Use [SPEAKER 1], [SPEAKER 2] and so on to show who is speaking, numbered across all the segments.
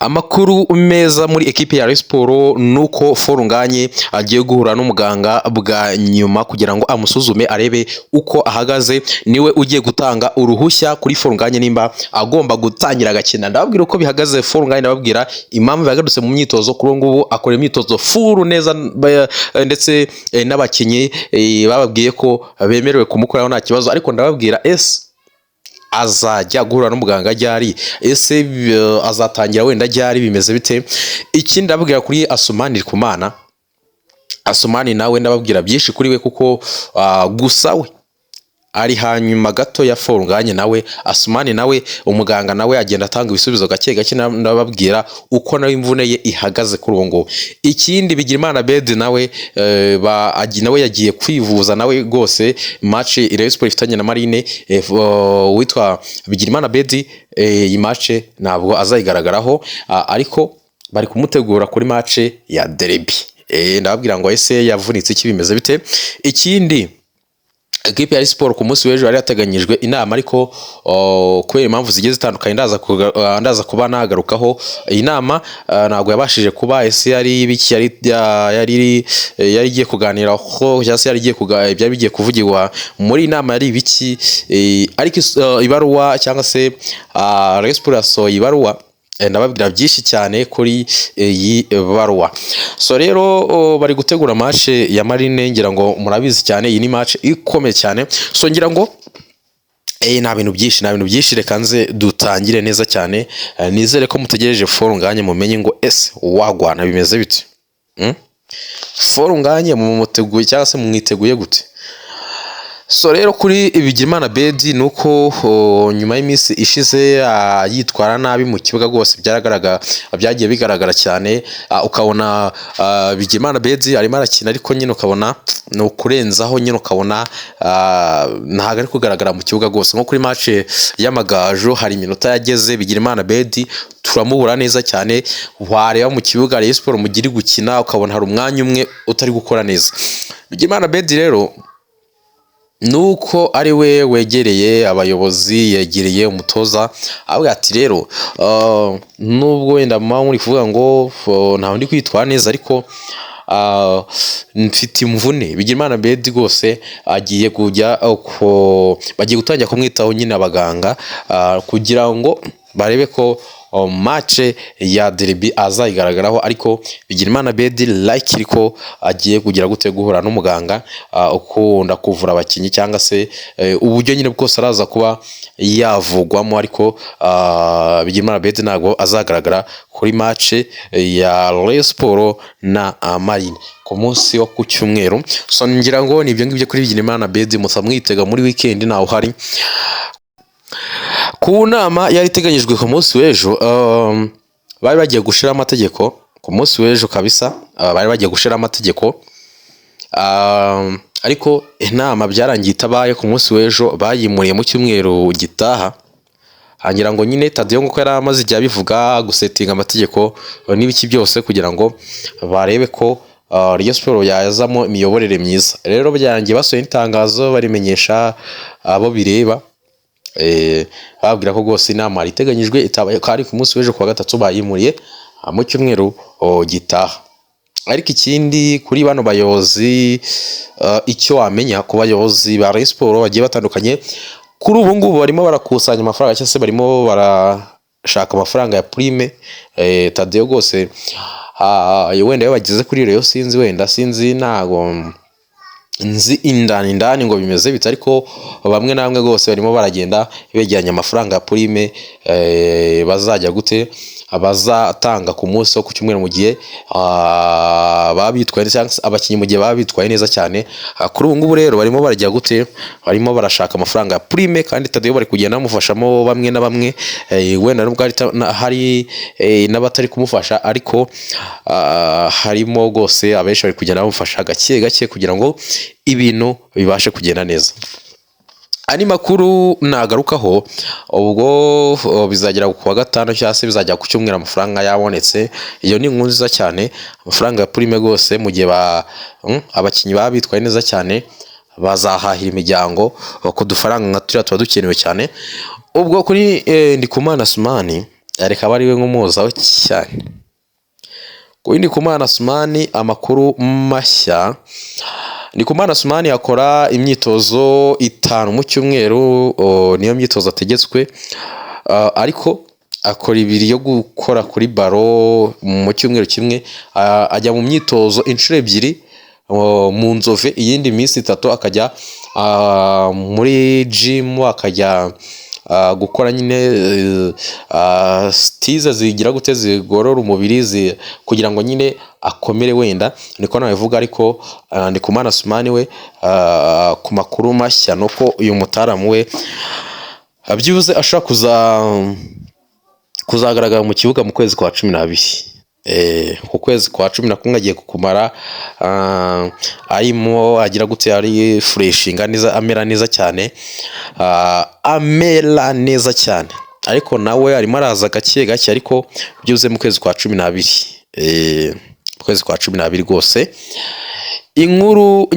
[SPEAKER 1] Amakuru meza muri ekipe ya Rayon Sports nuko Forunganye agiye guhura n'umuganga bwa nyuma kugira ngo amusuzume arebe uko ahagaze. Niwe ugiye gutanga uruhushya kuri Forunganye nimba agomba gutangira agakina. Ndababwira uko bihagaze Forunganye, ndababwira impamvu yagarutse mu myitozo kuri ngubu, akora imyitozo full neza ndetse n'abakinyi bababwiye ko bemerewe kumukoraho nta kibazo, ariko ndababwira azajya guhura n'umuganga ryari, ese azatangira wenda ryari, bimeze bite? Ikindi ndababwira kuri Asumani Ndikumana, Asumani nawe ndababwira byinshi kuri we kuko gusa we ari hanyuma gato ya Forunganye. Nawe Asumani nawe umuganga nawe agenda atanga ibisubizo gake gake, ndababwira uko nawe imvune ye ihagaze kuri uwo ngo. Ikindi Bigirimana Bedi nawe nawe yagiye kwivuza nawe rwose match Rayon Sports ifitanye na Marine, witwa Bigirimana Bedi iyi match ntabwo azayigaragaraho, ariko bari kumutegura kuri match ya derby. Ndababwira ngo ese yavunitse iki, bimeze bite? Ikindi ekipe ya Rayon Sports ku munsi w'ejo yari yateganyijwe inama, ariko kubera impamvu zigiye zitandukanye ndaza kuba nagarukaho. Iyi nama ntabwo yabashije kuba. Ese yari ibiki yari igiye kuganiraho, cyangwa se byari bigiye kuvugirwa muri inama yari ibiki? Ariko ibaruwa cyangwa se Rayon Sports yasohoye ibaruwa, ndababwira byinshi cyane kuri iyi baruwa. So rero bari gutegura match ya Marine, ngira ngo murabizi cyane iyi ni match ikomeye cyane. So ngira ngo nta bintu byinshi, reka nze dutangire neza cyane. Nizere ko mutegereje Forunganye mumenye ngo ese wagwana bimeze bite. Forunganye mumuteguye cyangwa se mwiteguye gute? So rero kuri Bigirimana Bedi nuko nyuma y'iminsi ishize yitwara nabi mu kibuga, rwose byagiye bigaragara cyane. Ukabona Bigirimana Bedi arimo arakina, ariko nyine ukabona no kurenzaho, nyine ukabona ntago ari kugaragara mu kibuga rwose. Nko kuri match y'Amagaju hari iminota yageze Bigirimana Bedi turamubura neza cyane, wareba mu kibuga Rayon Sports mugiri gukina ukabona hari umwanya umwe utari gukora neza. Bigirimana Bedi rero nuko ari we wegereye abayobozi, yegereye umutoza, avuga ati rero nubwo wenda muri kuvuga ngo ntawe ndi kwitwara neza, ariko mfite imvune. Bigirimana Bedi rwose bagiye gutangira kumwitaho nyine abaganga, kugira ngo barebe ko match ya derby azayigaragaraho. Ariko Bigirimana Bedi likely ko agiye kugira gute guhura n'umuganga ukunda kuvura abakinyi, cyangwa se uburyo nyine bwose araza kuba yavugwamo. Ariko Bigirimana Bedi ntabwo azagaragara kuri match ya Rayon Sports na Marine ku munsi wo ku cyumweru. So ngira ngo nibyo ngibyo kuri Bigirimana Bedi, musamwitega muri weekend naho hari. Ku nama yari iteganyijwe ku munsi w'ejo, bari bagiye gushira amategeko ku munsi w'ejo kabisa, bari bagiye gushira amategeko, ariko inama byarangiye itabaye ku munsi w'ejo, bayimuriye mu cyumweru gitaha. Hangira ngo nyine Tadeo ngo yari amaze igihe abivuga gusetinga amategeko n'ibiki byose, kugira ngo barebe ko Rayon Sports yazamo imiyoborere myiza. Rero byarangiye basohoye itangazo barimenyesha abo bireba, babwira ko rwose inama yari iteganyijwe itabaye, kandi ku munsi w'ejo kuwa gatatu bayimuriye mu cyumweru gitaha. Ariko ikindi kuri bano bayobozi, icyo wamenya ku bayobozi ba Rayon Sports bagiye batandukanye kuri ubu ngubu, barimo barakusanya amafaranga cyangwa se barimo barashaka amafaranga ya prime. Tadeo rwose wenda iyo bageze kuri Rayon sinzi ntago nzi indani ngo bimeze bite, ariko bamwe na bamwe rwose barimo baragenda begeranya amafaranga ya prime bazajya gute abazatanga ku munsi wo ku cyumweru, mu gihe babitwaye cyangwa abakinyi mu gihe babitwaye neza cyane. Kuri ubu ngubu rero barimo barajya gute, barimo barashaka amafaranga ya prime, kandi Tadeo bari kugenda bamufashamo bamwe na bamwe, wenda nubwo hari n'abatari kumufasha, ariko harimo rwose abenshi bari kugenda bamufasha gake gake kugira ngo ibintu bibashe kugenda neza. Ani makuru nagarukaho ubwo bizagera ku wa gatanu cyangwa se bizajya ku cyumweru amafaranga yabonetse. Iyo ni inkuru nziza cyane, amafaranga ya prime rwose mu gihe abakinyi babitwaye neza cyane bazahahira imiryango ku dufaranga nka turiya tuba dukenewe cyane. Ubwo kuri Ndikumana Asumani reka aba ariwe nk'umuzaho cyane. Kuri Ndikumana Asumani amakuru mashya, Ndikumana Asumani akora imyitozo 5 mu cyumweru, niyo myitozo ategetswe, ariko akora 2 yo gukora kuri baro mu cyumweru kimwe, ajya mu myitozo inshuro 2 mu Nzove, iyindi minsi 3 akajya muri gym, akajya gukora nyine stize zigira gute zigorora umubiri kugira ngo nyine akomere, wenda niko nabivuga. Ariko Ndikumana Asumani we ku makuru mashya nuko uyu mutaramu we abyibuze ashaka kuzagaragara mu kibuga mu kwezi kwa 12. Ku kwezi kwa 11 agiye kukumara arimo agira gute, ari freshinga neza, amera neza cyane, ariko nawe arimo araza gake gake, ariko byuze mu kwezi kwa 12, mu kwezi kwa 12 rwose. Inkuru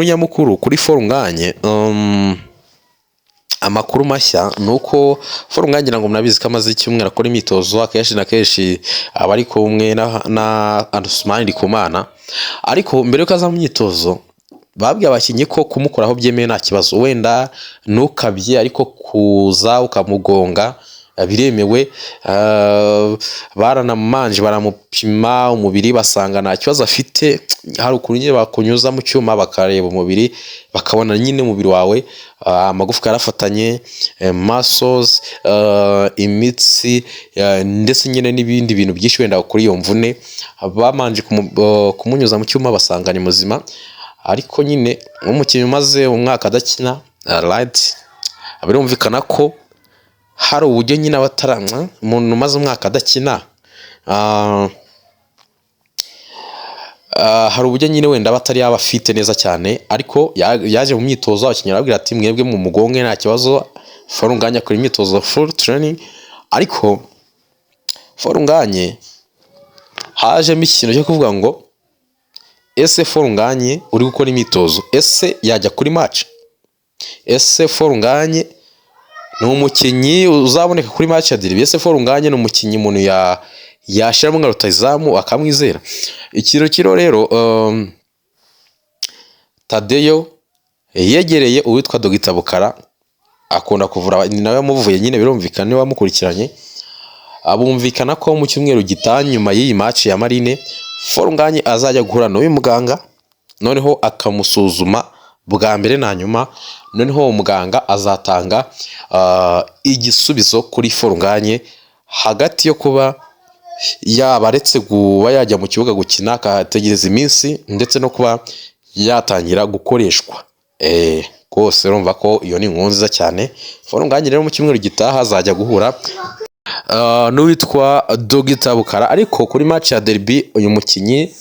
[SPEAKER 1] nyamukuru kuri Forunganye, amakuru mashya nuko Forunganye ngo mnabizi kama z'icyumweru akora imyitozo akenshi na kenshi aba ari kumwe na Asumani Ndikumana, ariko mbere yuko aza mu myitozo babwiye abakinnyi ko kumukoraho byemeye nta kibazo, wenda nukabye ariko kuza ukamugonga biremewe. Baranamanje baramupima umubiri basanga nta kibazo afite, hari ukuntu nyine bakunyuza mu cyuma bakareba umubiri bakabona nyine umubiri wawe amagufwa yarafatanye, muscles, imitsi, ndetse nyine n'ibindi bintu byinshi wenda kuri iyo mvune. Bamanje kumunyuza mu cyuma basanga ni muzima, ariko nyine umukinnyi umaze umwaka adakina, birumvikana ko hari uburyo nyine abataramwa umuntu umaze umwaka adakina, hari uburyo nyine wenda batari yaba afite neza cyane. Ariko yaje mu myitozo abakinnyi barabwira ati mwebwe mu mugonge nta kibazo, Forunganye akora imyitozo full training. Ariko Forunganye hajemo ikintu cyo kuvuga ngo ese Forunganye uri gukora imyitozo, ese yajya kuri match? Ese Forunganye ni umukinnyi uzaboneka kuri match ya derby? Ese Forunganye ni umukinnyi umuntu yashiramo nka rutahizamu akamwizera? Ikiro rero Tadeyo yegereye uwitwa Dogita Bukara, akunda kuvura, ni nawe yamuvuye nyine, birumvikana niwe wamukurikiranye. Abumvikana ko mu cyumweru gitanye nyuma y'iyi match ya Marine Forunganye azajya guhura n'uyu muganga, noneho akamusuzuma bwa mbere na nyuma, noneho umuganga azatanga igisubizo kuri Forunganye hagati yo kuba yabaretse kuba yajya mu kibuga gukina akategereza iminsi, ndetse no kuba yatangira gukoreshwa. Rwose urumva ko iyo ni inkuru nziza cyane. Forunganye rero mu cyumweru gitaha azajya guhura n'uwitwa Dogita Bukara. Ariko kuri match ya derby uyu mukinnyi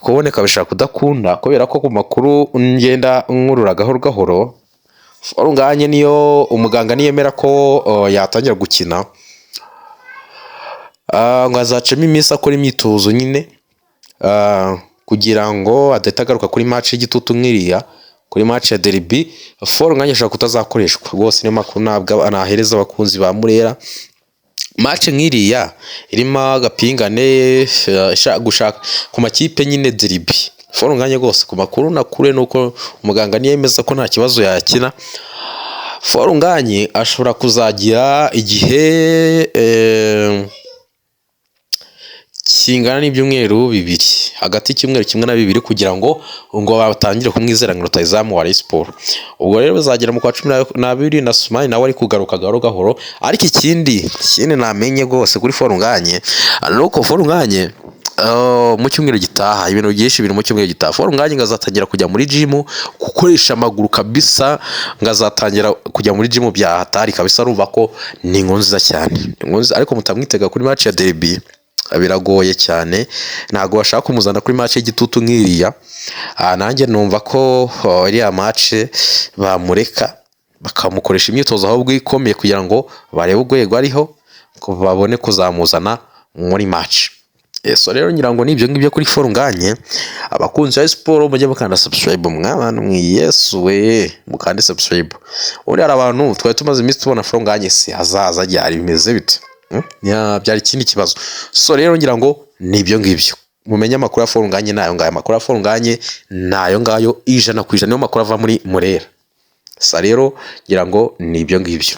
[SPEAKER 1] kuboneka bishaka kudakunda, kubera ko ku makuru ngenda nkurura gahoro Forunganye niyo umuganga niyemera ko yatangira gukina, ngo azacamo iminsi akora imyitozo nyine, kugira ngo adatagaruka kuri match y'igitutu nk'iriya. Kuri match ya derby Forunganye ashaka kutazakoreshwa rwose, niyo makuru ntabwo anahereza abakunzi ba Murera. Match nk'iriya irimo agapingane gushaka ku makipe nyine derby, Forunganye rwose ku makuru nakure nuko umuganga niyemeza ko nta kibazo yakina, Forunganye ashobora kuzagira igihe kingana n'ibyumweru 2, hagati y'icyumweru kimwe na 2, kugira ngo batangire kumwizera nka rutahizamu wa Rayon Sports. Ubwo rero bazagera mu kwa 12 na Asumani nawe ari kugaruka gahoro. Ariko ikindi namenye rwose kuri Forunganye nuko Forunganye mu cyumweru gitaha, ibintu byinshi biri mu cyumweru gitaha. Forunganye ngazatangira kujya muri gym, gukoresha amaguru kabisa, ngazatangira kujya muri gym bya hatari kabisa. Urumva ko ni inkuru nziza cyane, ariko mutamwitega kuri match ya derby, biragoye cyane. Ntago bashaka kumuzana kuri match y'igitutu nk'iriya. Nanjye numva ko iriya match bamureka bakamukoresha imyitozo ahubwo ikomeye, kugira ngo barebe urwego ariho, babone kuzamuzana muri match. So rero ngira ngo nibyo ngibyo kuri Forunganye. Abakunzi ba siporo mujye mukanda subscribe, mwabana Yesu we, mukande subscribe. Uri hari abantu twari tumaze iminsi tubona Forunganye se hazaza ryari bimeze bite? Byari ikindi kibazo. So rero ngira ngo nibyo ngibyo, mumenye amakuru ya Forunganye nayo ngayo. Amakuru ya Forunganye nayo ngayo 100% niyo makuru ava muri Murera. Sa rero ngira ngo nibyo ngibyo.